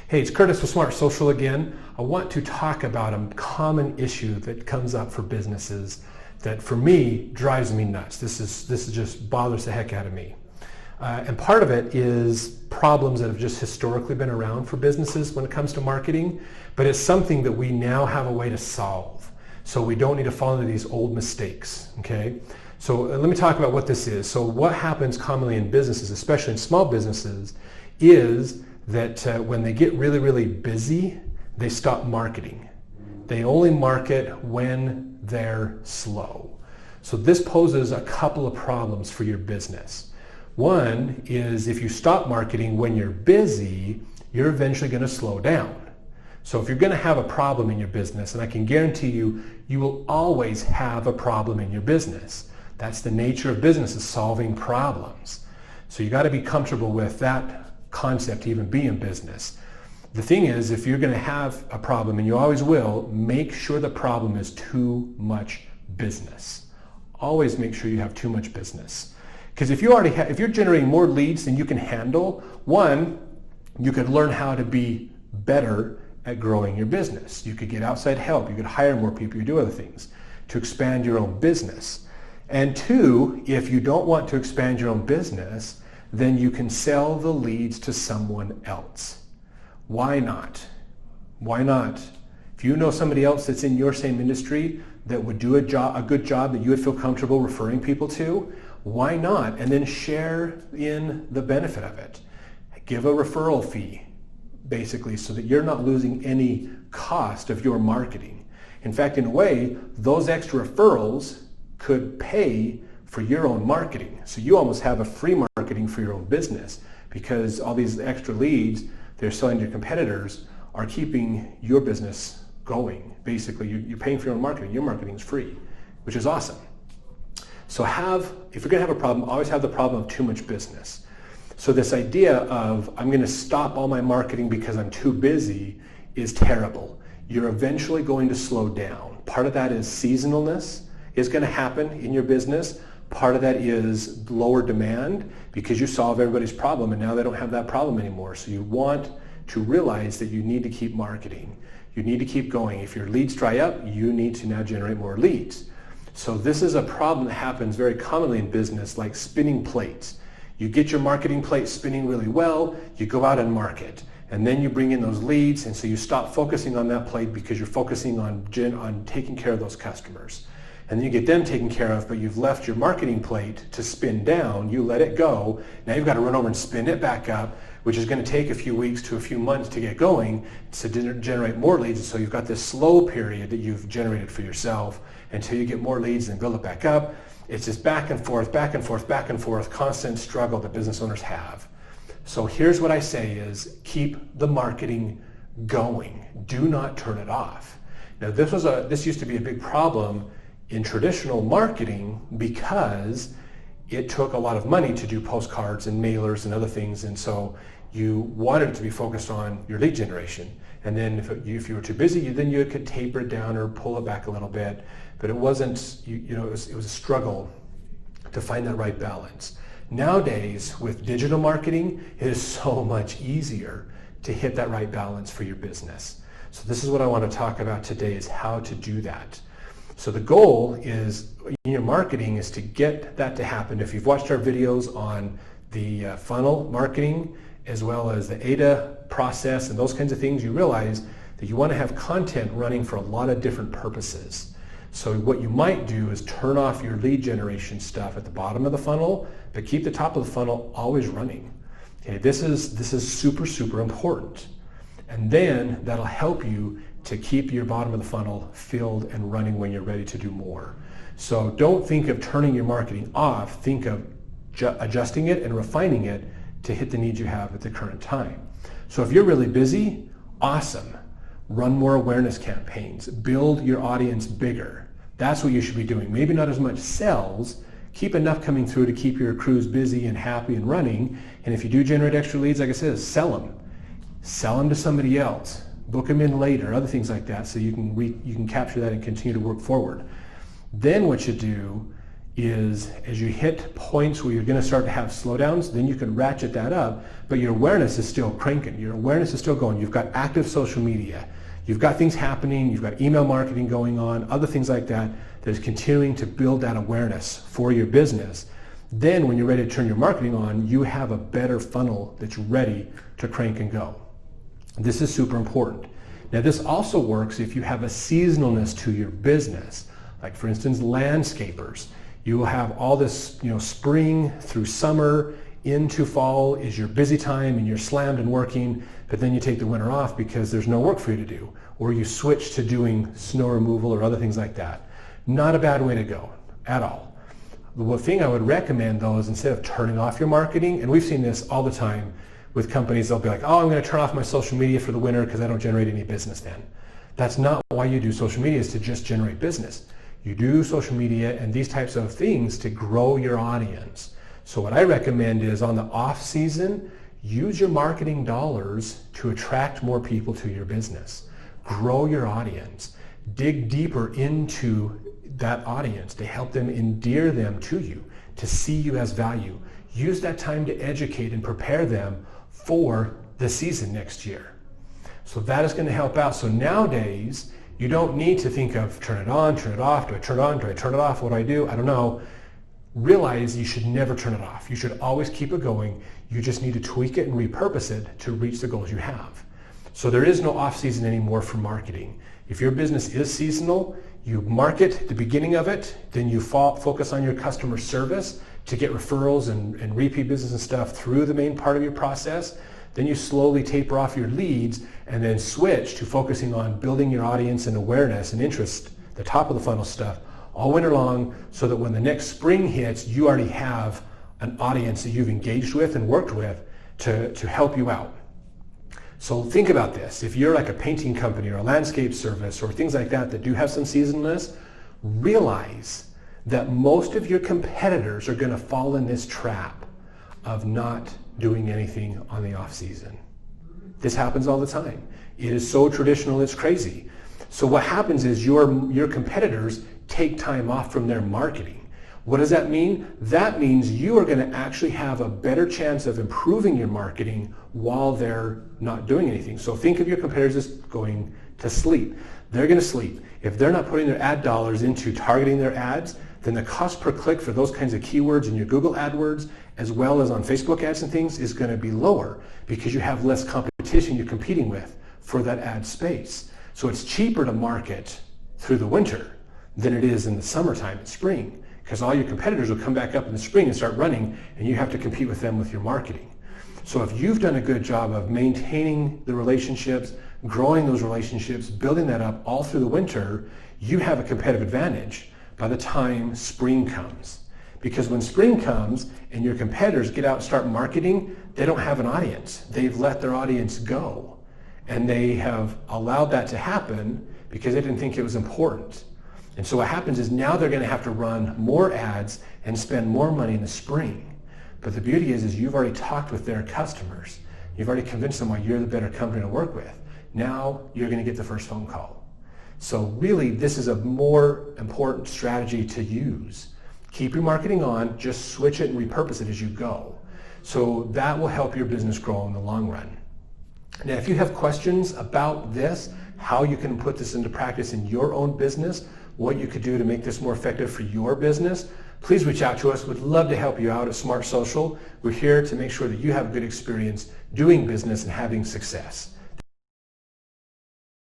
Hey, it's Curtis with Smart Social again. I want to talk about a common issue that comes up for businesses that for me drives me nuts. This is just bothers the heck out of me. And part of it is problems that have just historically been around for businesses when it comes to marketing, but it's something that we now have a way to solve. So we don't need to fall into these old mistakes, okay? So let me talk about what this is. So what happens commonly in businesses, especially in small businesses, is that when they get really, really busy, they stop marketing. They only market when they're slow. So this poses a couple of problems for your business. One is if you stop marketing when you're busy, you're eventually going to slow down. So if you're going to have a problem in your business, and I can guarantee you, you will always have a problem in your business. That's the nature of business, is solving problems. So you got to be comfortable with that concept to even be in business. The thing is, if you're going to have a problem, and you always will, make sure the problem is too much business. Always make sure you have too much business. Because if you're generating more leads than you can handle, one, you could learn how to be better at growing your business. You could get outside help. You could hire more people. You do other things to expand your own business. And two, if you don't want to expand your own business, then you can sell the leads to someone else. Why not? Why not? If you know somebody else that's in your same industry that would do a good job that you would feel comfortable referring people to, why not? And then share in the benefit of it. Give a referral fee, basically, so that you're not losing any cost of your marketing. In fact, in a way, those extra referrals could pay for your own marketing. So you almost have a free marketing for your own business, because all these extra leads they're selling to your competitors are keeping your business going. Basically, you're paying for your own marketing. Your marketing is free, which is awesome. So if you're going to have a problem, always have the problem of too much business. So this idea of I'm going to stop all my marketing because I'm too busy is terrible. You're eventually going to slow down. Part of that is seasonalness is going to happen in your business. Part of that is lower demand because you solve everybody's problem and now they don't have that problem anymore. So you want to realize that you need to keep marketing. You need to keep going. If your leads dry up, you need to now generate more leads. So this is a problem that happens very commonly in business, like spinning plates. You get your marketing plate spinning really well, you go out and market, and then you bring in those leads, and so you stop focusing on that plate because you're focusing on taking care of those customers. And then you get them taken care of, but you've left your marketing plate to spin down. You let it go. Now you've got to run over and spin it back up, which is going to take a few weeks to a few months to get going to generate more leads. And so you've got this slow period that you've generated for yourself until you get more leads and build it back up. It's just back and forth, back and forth, back and forth, constant struggle that business owners have. So here's what I say is keep the marketing going. Do not turn it off. Now this used to be a big problem in traditional marketing because it took a lot of money to do postcards and mailers and other things, and so you wanted it to be focused on your lead generation. And then if you were too busy, then you could taper it down or pull it back a little bit. But it wasn't, it was a struggle to find that right balance. Nowadays, with digital marketing, it is so much easier to hit that right balance for your business. So this is what I want to talk about today, is how to do that. So the goal is in your marketing is to get that to happen. If you've watched our videos on the funnel marketing as well as the ADA process and those kinds of things, you realize that you want to have content running for a lot of different purposes. So what you might do is turn off your lead generation stuff at the bottom of the funnel, but keep the top of the funnel always running. Okay, this is super, super important. And then that'll help you to keep your bottom of the funnel filled and running when you're ready to do more. So don't think of turning your marketing off. Think of adjusting it and refining it to hit the needs you have at the current time. So if you're really busy, awesome. Run more awareness campaigns. Build your audience bigger. That's what you should be doing. Maybe not as much sales. Keep enough coming through to keep your crews busy and happy and running. And if you do generate extra leads, like I said, sell them. Sell them to somebody else. Book them in later, other things like that, so you can capture that and continue to work forward. Then what you do is as you hit points where you're going to start to have slowdowns, then you can ratchet that up, but your awareness is still cranking. Your awareness is still going. You've got active social media. You've got things happening. You've got email marketing going on, other things like that that is continuing to build that awareness for your business. Then when you're ready to turn your marketing on, you have a better funnel that's ready to crank and go. This is super important. Now this also works if you have a seasonalness to your business. Like for instance, landscapers. You will have all this, spring through summer into fall is your busy time and you're slammed and working, but then you take the winter off because there's no work for you to do, or you switch to doing snow removal or other things like that. Not a bad way to go at all. The one thing I would recommend though is instead of turning off your marketing, and we've seen this all the time with companies, they'll be like, oh, I'm going to turn off my social media for the winter because I don't generate any business then. That's not why you do social media, is to just generate business. You do social media and these types of things to grow your audience. So what I recommend is on the off season, use your marketing dollars to attract more people to your business. Grow your audience. Dig deeper into that audience to help them endear them to you, to see you as value. Use that time to educate and prepare them for the season next year. So that is going to help out. So nowadays, you don't need to think of turn it on, turn it off, do I turn it on, do I turn it off, what do I do? I don't know. Realize you should never turn it off. You should always keep it going. You just need to tweak it and repurpose it to reach the goals you have. So there is no off season anymore for marketing. If your business is seasonal, you market at the beginning of it, then you focus on your customer service to get referrals and repeat business and stuff through the main part of your process. Then you slowly taper off your leads and then switch to focusing on building your audience and awareness and interest, the top of the funnel stuff, all winter long, so that when the next spring hits, you already have an audience that you've engaged with and worked with to help you out. So think about this. If you're like a painting company or a landscape service or things like that do have some seasonalness, realize that most of your competitors are going to fall in this trap of not doing anything on the off season. This happens all the time. It is so traditional, it's crazy. So what happens is your competitors take time off from their marketing. What does that mean? That means you are going to actually have a better chance of improving your marketing while they're not doing anything. So think of your competitors as going to sleep. They're going to sleep. If they're not putting their ad dollars into targeting their ads, then the cost per click for those kinds of keywords in your Google AdWords, as well as on Facebook ads and things, is going to be lower because you have less competition you're competing with for that ad space. So it's cheaper to market through the winter than it is in the summertime and spring, because all your competitors will come back up in the spring and start running, and you have to compete with them with your marketing. So if you've done a good job of maintaining the relationships, growing those relationships, building that up all through the winter, you have a competitive advantage by the time spring comes. Because when spring comes and your competitors get out and start marketing, they don't have an audience. They've let their audience go. And they have allowed that to happen because they didn't think it was important. And so what happens is now they're going to have to run more ads and spend more money in the spring. But the beauty is you've already talked with their customers. You've already convinced them why you're the better company to work with. Now you're going to get the first phone call. So really, this is a more important strategy to use. Keep your marketing on, just switch it and repurpose it as you go. So that will help your business grow in the long run. Now, if you have questions about this, how you can put this into practice in your own business, what you could do to make this more effective for your business, please reach out to us. We'd love to help you out at Smart Social. We're here to make sure that you have a good experience doing business and having success.